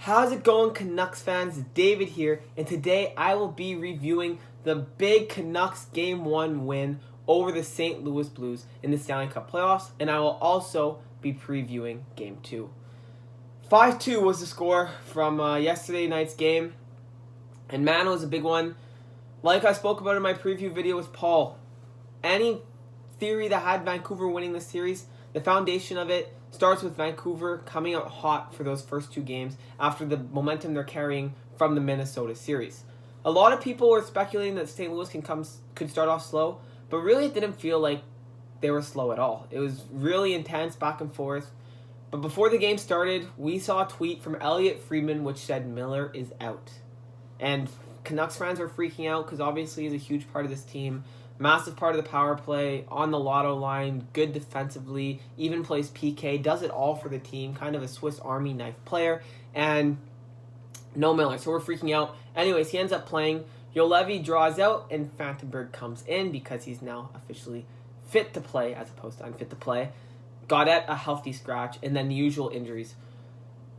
How's it going, Canucks fans? David here, and today I will be reviewing the big Canucks Game 1 win over the St. Louis Blues in the Stanley Cup playoffs, and I will also be previewing Game 2. 5-2 was the score from yesterday night's game, and man, it was a big one. Like I spoke about in my preview video with Paul, any theory that had Vancouver winning the series, the foundation of it starts with Vancouver coming out hot for those first two games after the momentum they're carrying from the Minnesota series. A lot of people were speculating that St. Louis could start off slow, but really it didn't feel like they were slow at all. It was really intense back and forth. But before the game started, we saw a tweet from Elliot Friedman which said Miller is out. And Canucks fans were freaking out because obviously he's a huge part of this team. Massive part of the power play, on the lotto line, good defensively, even plays PK, does it all for the team, kind of a Swiss Army knife player, and no Miller, so we're freaking out. Anyways, he ends up playing. Juolevi draws out, and Fantenberg comes in because he's now officially fit to play as opposed to unfit to play. Gaudette, a healthy scratch, and then the usual injuries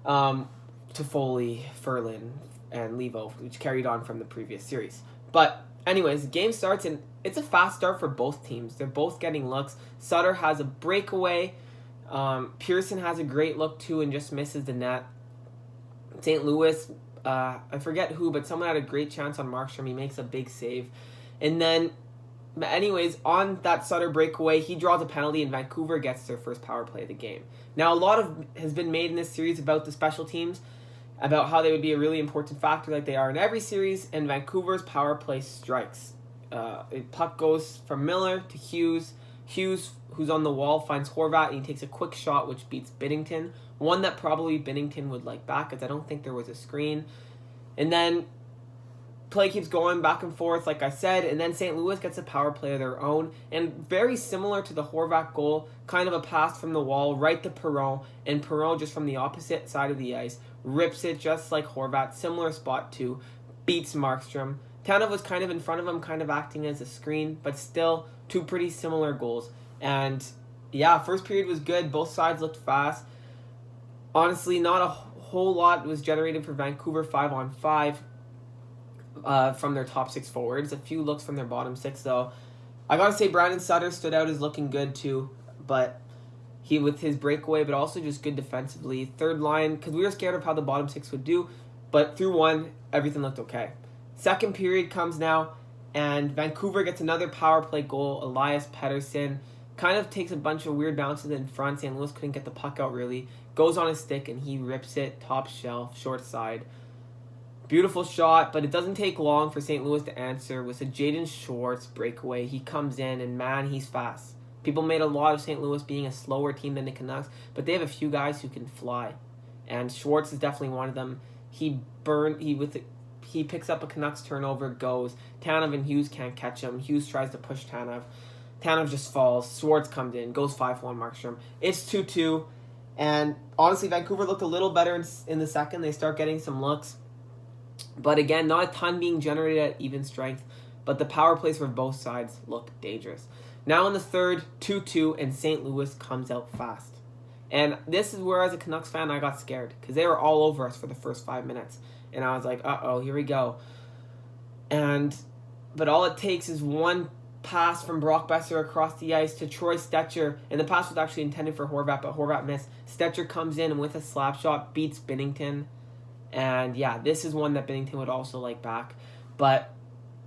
to Foley, Ferlin, and Levo, which carried on from the previous series. But anyways, the game starts, and it's a fast start for both teams. They're both getting looks. Sutter has a breakaway. Pearson has a great look, too, and just misses the net. St. Louis, I forget who, but someone had a great chance on Markstrom. He makes a big save. And then, anyways, on that Sutter breakaway, he draws a penalty, and Vancouver gets their first power play of the game. Now, a lot has been made in this series about the special teams, about how they would be a really important factor like they are in every series, and Vancouver's power play strikes. A puck goes from Miller to Hughes. Hughes, who's on the wall, finds Horvat, and he takes a quick shot which beats Binnington. One that probably Binnington would like back, as I don't think there was a screen. And then play keeps going back and forth, like I said, and then St. Louis gets a power play of their own, and very similar to the Horvat goal, kind of a pass from the wall right to Perron, and Perron just from the opposite side of the ice rips it just like Horvat, similar spot too, beats Markstrom. Tanev was kind of in front of him, kind of acting as a screen, but still two pretty similar goals. And yeah, first period was good. Both sides looked fast. Honestly, not a whole lot was generated for Vancouver 5-on-5 from their top six forwards. A few looks from their bottom six, though. I gotta say, Brandon Sutter stood out as looking good too, but he with his breakaway, but also just good defensively. Third line, because we were scared of how the bottom six would do, but through one, everything looked okay. Second period comes now, and Vancouver gets another power play goal. Elias Pettersson kind of takes a bunch of weird bounces in front. St. Louis couldn't get the puck out really. Goes on his stick, and he rips it top shelf, short side. Beautiful shot, but it doesn't take long for St. Louis to answer. With a Jaden Schwartz breakaway, he comes in, and man, he's fast. People made a lot of St. Louis being a slower team than the Canucks, but they have a few guys who can fly, and Schwartz is definitely one of them. He picks up a Canucks turnover, goes. Tanev and Hughes can't catch him. Hughes tries to push Tanev. Tanev just falls. Schwartz comes in, goes 5-1 Markstrom. It's 2-2, and honestly, Vancouver looked a little better in the second. They start getting some looks, but again, not a ton being generated at even strength, but the power plays for both sides look dangerous. Now in the third, 2-2, and St. Louis comes out fast. And this is where, as a Canucks fan, I got scared, because they were all over us for the first 5 minutes. And I was like, uh-oh, here we go. But all it takes is one pass from Brock Besser across the ice to Troy Stecher, and the pass was actually intended for Horvat, but Horvat missed. Stecher comes in and with a slap shot beats Binnington. And yeah, this is one that Binnington would also like back. But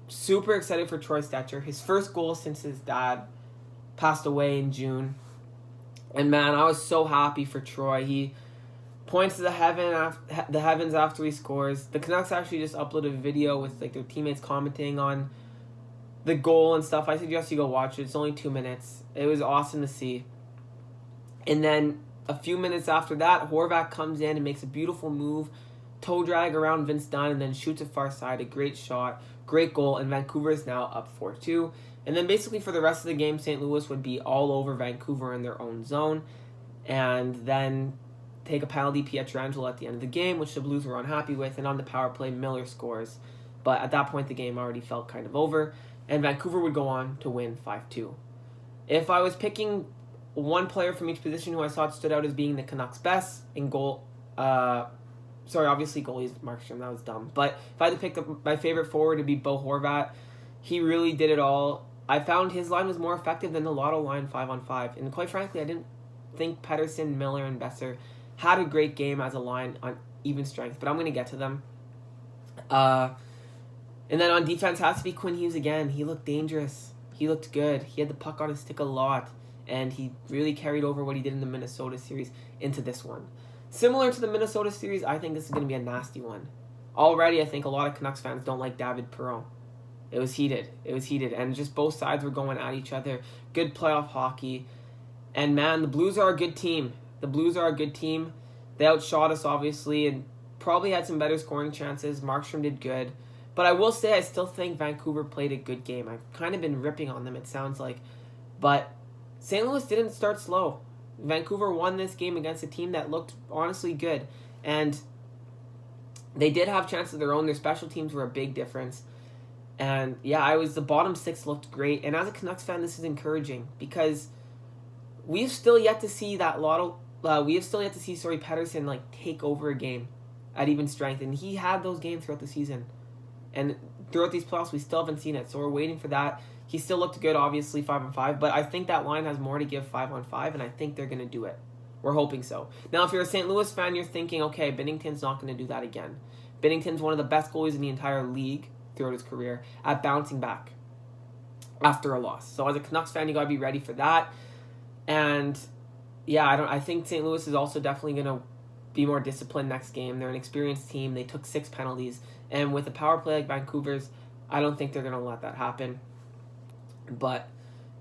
super excited for Troy Stecher. His first goal since his dad passed away in June. And man, I was so happy for Troy. He points to the heavens after he scores. The Canucks actually just uploaded a video with like their teammates commenting on the goal and stuff. I suggest you go watch it. It's only 2 minutes. It was awesome to see. And then a few minutes after that, Horvat comes in and makes a beautiful move, toe drag around Vince Dunn, and then shoots it far side. A great shot, great goal, and Vancouver is now up 4-2. And then basically for the rest of the game, St. Louis would be all over Vancouver in their own zone, and then take a penalty, Pietrangelo, at the end of the game, which the Blues were unhappy with, and on the power play, Miller scores. But at that point, the game already felt kind of over, and Vancouver would go on to win 5-2. If I was picking one player from each position who I thought stood out as being the Canucks' best in goal, sorry, obviously goalie's Markstrom. That was dumb. But if I had to pick my favorite forward, it'd be Bo Horvat. He really did it all. I found his line was more effective than the Lotto line 5-on-5. And quite frankly, I didn't think Pettersson, Miller, and Besser had a great game as a line on even strength. But I'm going to get to them. And then on defense has to be Quinn Hughes again. He looked dangerous. He looked good. He had the puck on his stick a lot. And he really carried over what he did in the Minnesota series into this one. Similar to the Minnesota series, I think this is going to be a nasty one. Already, I think a lot of Canucks fans don't like David Perron. It was heated. And just both sides were going at each other. Good playoff hockey. And man, the Blues are a good team. They outshot us, obviously, and probably had some better scoring chances. Markstrom did good. But I will say I still think Vancouver played a good game. I've kind of been ripping on them, it sounds like. But St. Louis didn't start slow. Vancouver won this game against a team that looked honestly good. And they did have chances of their own. Their special teams were a big difference. And yeah, the bottom six looked great. And as a Canucks fan, this is encouraging because we've still yet to see Pettersson take over a game at even strength. And he had those games throughout the season. And throughout these playoffs, we still haven't seen it. So we're waiting for that. He still looked good, obviously, 5-on-5. But I think that line has more to give 5-on-5, and I think they're going to do it. We're hoping so. Now, if you're a St. Louis fan, you're thinking, okay, Binnington's not going to do that again. Binnington's one of the best goalies in the entire league throughout his career at bouncing back after a loss. So as a Canucks fan, you got to be ready for that. And, yeah, I think St. Louis is also definitely going to be more disciplined next game. They're an experienced team. They took 6 penalties. And with a power play like Vancouver's, I don't think they're going to let that happen. But,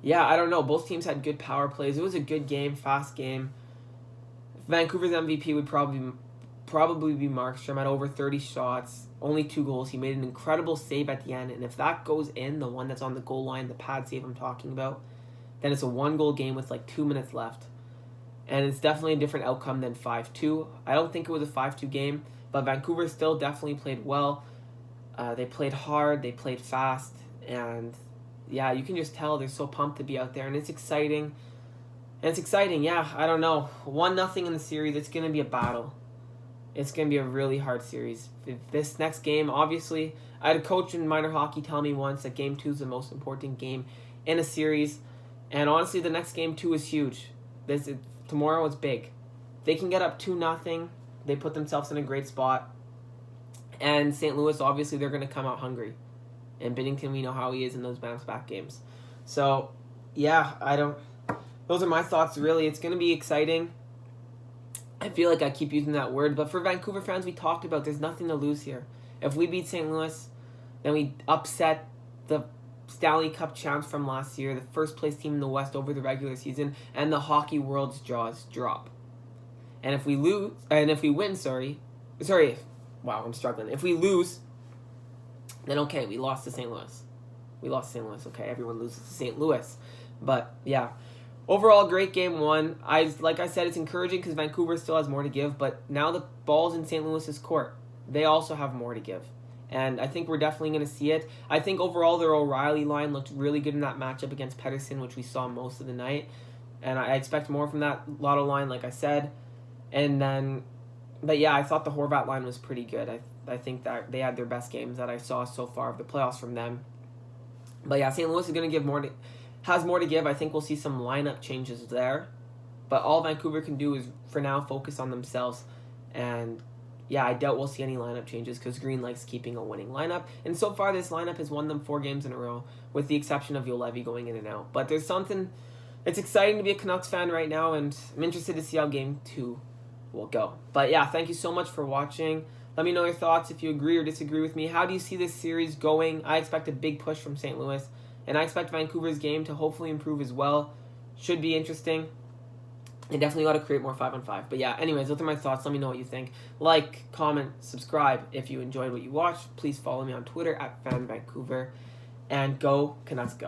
yeah, I don't know. Both teams had good power plays. It was a good game, fast game. Vancouver's MVP would probably be Markstrom at over 30 shots, only 2 goals. He made an incredible save at the end. And if that goes in, the one that's on the goal line, the pad save I'm talking about, then it's a 1-goal game with 2 minutes left. And it's definitely a different outcome than 5-2. I don't think it was a 5-2 game, but Vancouver still definitely played well. They played hard, they played fast, and yeah, you can just tell they're so pumped to be out there, and it's exciting. Yeah, I don't know. 1-0 in the series, it's going to be a battle. It's going to be a really hard series. This next game, obviously, I had a coach in minor hockey tell me once that Game 2 is the most important game in a series, and honestly, the next Game 2 is huge. Tomorrow is big. They can get up 2-0. They put themselves in a great spot. And St. Louis, obviously, they're going to come out hungry. And Binnington, we know how he is in those bounce-back games. So, yeah, those are my thoughts, really. It's going to be exciting. I feel like I keep using that word. But for Vancouver fans, we talked about there's nothing to lose here. If we beat St. Louis, then we upset the Stanley Cup champs from last year, the first-place team in the West over the regular season, and the hockey world's jaws drop. And if we lose, then okay, we lost to St. Louis. Okay, everyone loses to St. Louis. But, yeah, overall, great game 1. Like I said, it's encouraging because Vancouver still has more to give, but now the ball's in St. Louis's court. They also have more to give. And I think we're definitely going to see it. I think overall their O'Reilly line looked really good in that matchup against Pettersson, which we saw most of the night. And I expect more from that Lotto line, like I said. But yeah, I thought the Horvat line was pretty good. I think that they had their best games that I saw so far of the playoffs from them. But yeah, St. Louis is going to has more to give. I think we'll see some lineup changes there. But all Vancouver can do is, for now, focus on themselves. And yeah, I doubt we'll see any lineup changes because Green likes keeping a winning lineup. And so far, this lineup has won them 4 games in a row, with the exception of Juolevi going in and out. But there's something... It's exciting to be a Canucks fan right now, and I'm interested to see how Game 2 will go. But yeah, thank you so much for watching. Let me know your thoughts if you agree or disagree with me. How do you see this series going? I expect a big push from St. Louis, and I expect Vancouver's game to hopefully improve as well. Should be interesting. They definitely got to create more 5-on-5. But yeah, anyways, those are my thoughts. Let me know what you think. Like, comment, subscribe if you enjoyed what you watched. Please follow me on Twitter @FanVancouver. And go Canucks Go.